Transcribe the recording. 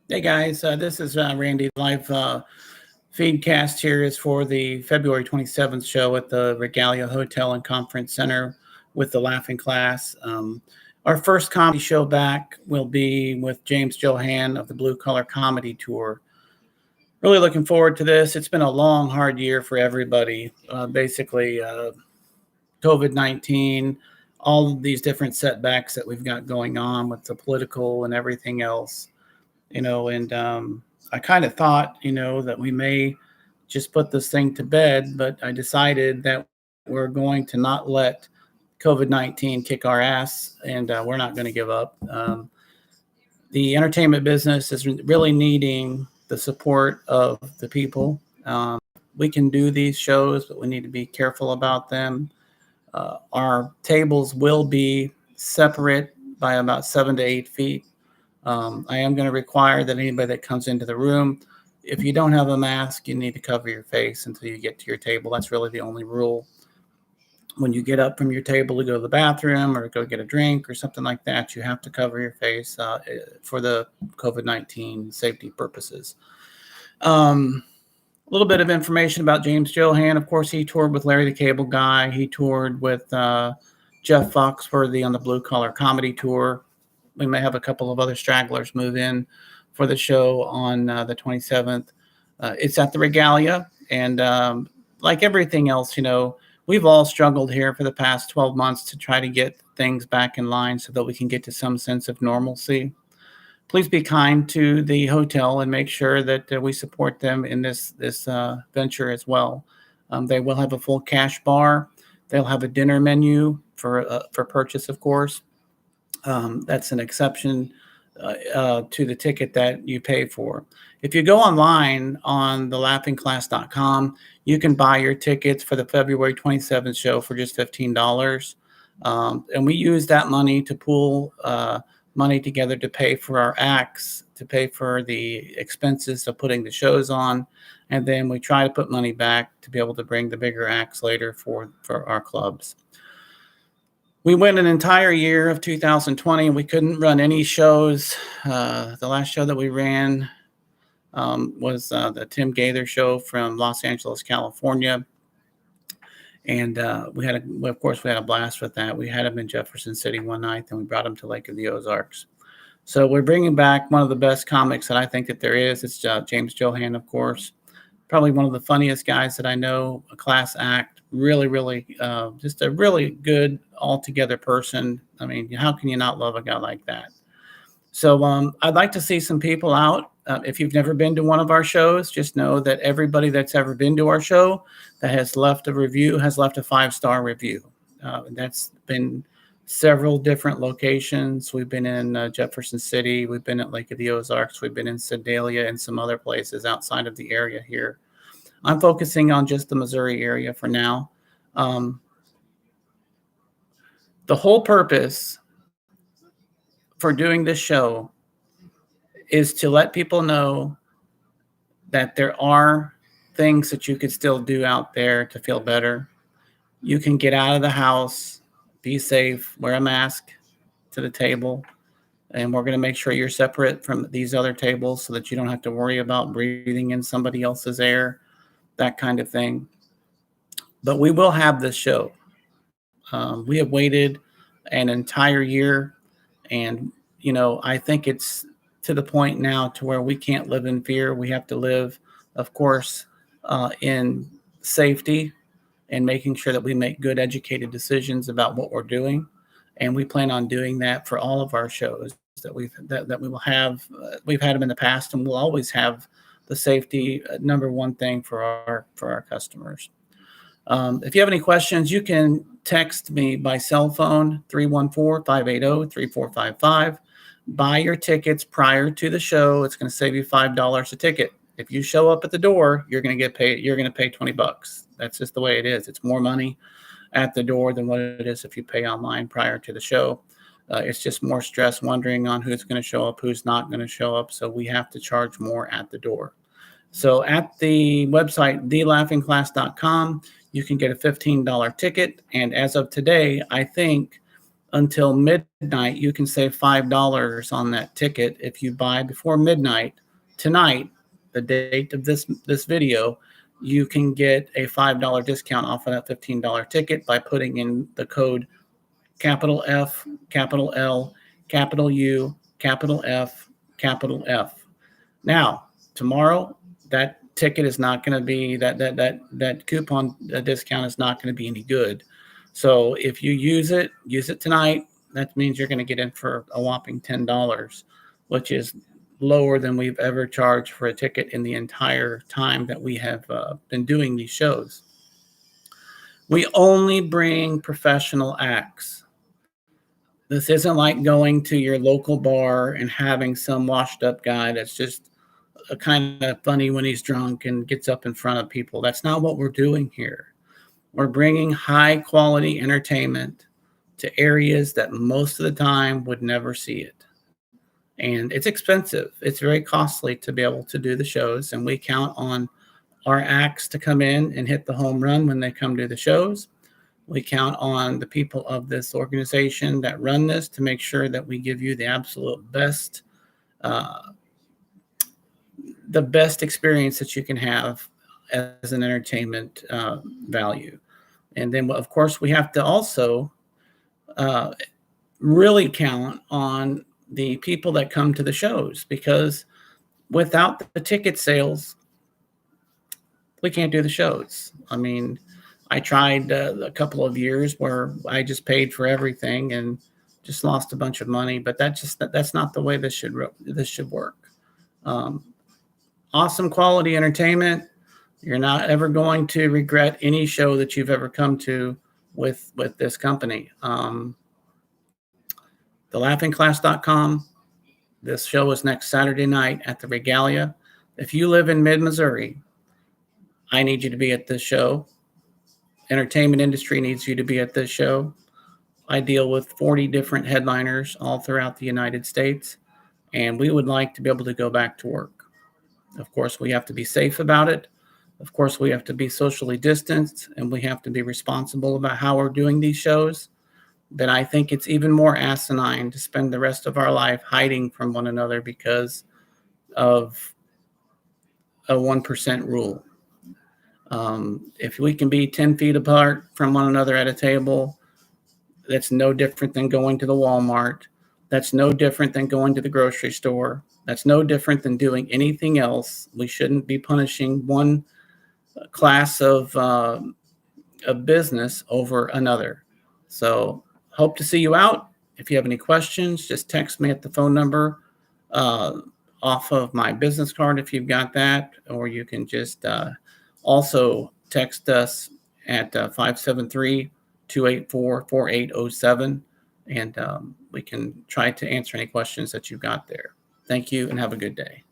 Hey guys, this is Randy. Live feedcast here is for the February 27th show at the Regalia Hotel and Conference Center with the Laughing Class. Our first comedy show back will be with James Johan of the Blue Collar Comedy Tour. Really looking forward to this. It's been a long, hard year for everybody. Basically, COVID-19, all of these different setbacks that we've got going on with the political and everything else. And I kind of thought, that we may just put this thing to bed, but I decided that we're going to not let COVID-19 kick our ass, and we're not going to give up. The entertainment business is really needing the support of the people. We can do these shows, but we need to be careful about them. Our tables will be separate by about 7 to 8 feet. I am going to require that anybody that comes into the room, if you don't have a mask, you need to cover your face until you get to your table. That's really the only rule. When you get up from your table to go to the bathroom or go get a drink or something like that, you have to cover your face for the COVID-19 safety purposes. A little bit of information about James Johan. Of course, he toured with Larry the Cable Guy. He toured with Jeff Foxworthy on the Blue Collar Comedy Tour. We may have a couple of other stragglers move in for the show on the 27th. It's at the Regalia. And like everything else, we've all struggled here for the past 12 months to try to get things back in line so that we can get to some sense of normalcy. Please be kind to the hotel and make sure that we support them in this venture as well. They will have a full cash bar. They'll have a dinner menu for purchase, of course. That's an exception to the ticket that you pay for. If you go online on thelaughingclass.com, you can buy your tickets for the February 27th show for just $15. And we use that money to pool money together to pay for our acts, to pay for the expenses of putting the shows on. And then we try to put money back to be able to bring the bigger acts later for our clubs. We went an entire year of 2020 and we couldn't run any shows. The last show that we ran was the Tim Gaither show from Los Angeles, California. And we had a blast with that. We had him in Jefferson City one night, then we brought him to Lake of the Ozarks. So we're bringing back one of the best comics that I think that there is. It's James Johan, of course. Probably one of the funniest guys that I know, a class act, really, just a really good altogether person. I mean, how can you not love a guy like that? So I'd like to see some people out. If you've never been to one of our shows, just know that everybody that's ever been to our show that has left a review has left a 5-star review. That's been several different locations. We've been in Jefferson City. We've been at Lake of the Ozarks. We've been in Sedalia and some other places outside of the area here. I'm focusing on just the Missouri area for now. The whole purpose for doing this show is to let people know that there are things that you could still do out there to feel better. You can get out of the house, be safe, wear a mask to the table, and we're going to make sure you're separate from these other tables so that you don't have to worry about breathing in somebody else's air, that kind of thing. But we will have this show. We have waited an entire year, and I think it's to the point now to where we can't live in fear. We have to live, of course, in safety and making sure that we make good, educated decisions about what we're doing. And we plan on doing that for all of our shows that we will have. We've had them in the past, and we'll always have the safety number one thing for our customers. If you have any questions, you can text me by cell phone, 314-580-3455. Buy your tickets prior to the show. It's going to save you $5 a ticket. If you show up at the door, you're going to get paid. You're going to pay $20. That's just the way it is. It's more money at the door than what it is if you pay online prior to the show. It's just more stress wondering on who's going to show up, who's not going to show up. So we have to charge more at the door. So at the website, thelaughingclass.com, you can get a $15 ticket. And as of today, I think until midnight, you can save $5 on that ticket. If you buy before midnight tonight, the date of this video, you can get a $5 discount off of that $15 ticket by putting in the code capital F, capital L, capital U, capital F, capital F. Now, tomorrow, that ticket is not going to be, that coupon discount is not going to be any good. So if you use it tonight. That means you're going to get in for a whopping $10, which is lower than we've ever charged for a ticket in the entire time that we have been doing these shows. We only bring professional acts. This isn't like going to your local bar and having some washed up guy that's just kind of funny when he's drunk and gets up in front of people. That's not what we're doing here. We're bringing high quality entertainment to areas that most of the time would never see it. And it's expensive. It's very costly to be able to do the shows. And we count on our acts to come in and hit the home run when they come to the shows. We count on the people of this organization that run this to make sure that we give you the absolute best, the best experience that you can have as an entertainment value. And then, of course, we have to also really count on the people that come to the shows, because without the ticket sales, we can't do the shows. I mean, I tried a couple of years where I just paid for everything and just lost a bunch of money, but that's not the way this should work. Awesome quality entertainment. You're not ever going to regret any show that you've ever come to with this company. TheLaughingClass.com. This show is next Saturday night at the Regalia. If you live in mid-Missouri, I need you to be at this show. Entertainment industry needs you to be at this show. I deal with 40 different headliners all throughout the United States, and we would like to be able to go back to work. Of course, we have to be safe about it. Of course, we have to be socially distanced, and we have to be responsible about how we're doing these shows. But I think it's even more asinine to spend the rest of our life hiding from one another because of a 1% rule. If we can be 10 feet apart from one another at a table, that's no different than going to the Walmart. That's no different than going to the grocery store. That's no different than doing anything else. We shouldn't be punishing one class of business over another. So hope to see you out. If you have any questions, just text me at the phone number off of my business card if you've got that, or you can just also text us at 573-284-4807, and we can try to answer any questions that you've got there. Thank you and have a good day.